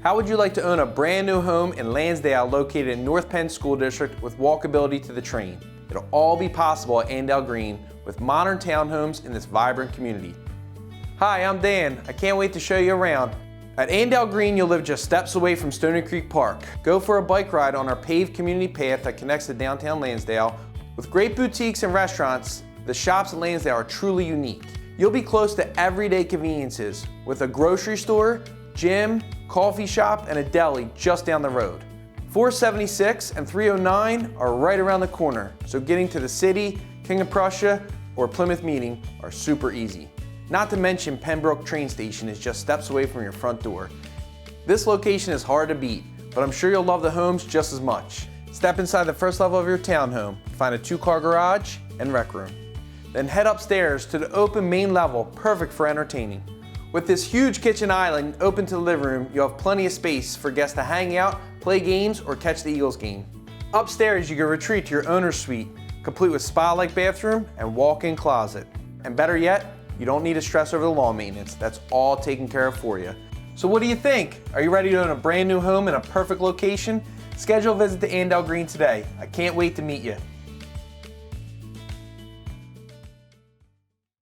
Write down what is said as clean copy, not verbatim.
How would you like to own a brand new home in Lansdale located in North Penn School District with walkability to the train? It'll all be possible at Andale Green with modern townhomes in this vibrant community. Hi, I'm Dan. I can't wait to show you around. At Andale Green, you'll live just steps away from Stony Creek Park. Go for a bike ride on our paved community path that connects to downtown Lansdale. With great boutiques and restaurants, the shops at Lansdale are truly unique. You'll be close to everyday conveniences with a grocery store, gym, coffee shop, and a deli just down the road. 476 and 309 are right around the corner, so getting to the city, King of Prussia, or Plymouth Meeting are super easy. Not to mention Pembroke train station is just steps away from your front door. This location is hard to beat, but I'm sure you'll love the homes just as much. Step inside the first level of your townhome, find a 2-car garage and rec room. Then head upstairs to the open main level, perfect for entertaining. With this huge kitchen island open to the living room, you'll have plenty of space for guests to hang out, play games, or catch the Eagles game. Upstairs, you can retreat to your owner's suite, complete with spa-like bathroom and walk-in closet. And better yet, you don't need to stress over the lawn maintenance. That's all taken care of for you. So what do you think? Are you ready to own a brand new home in a perfect location? Schedule a visit to Andale Green today. I can't wait to meet you.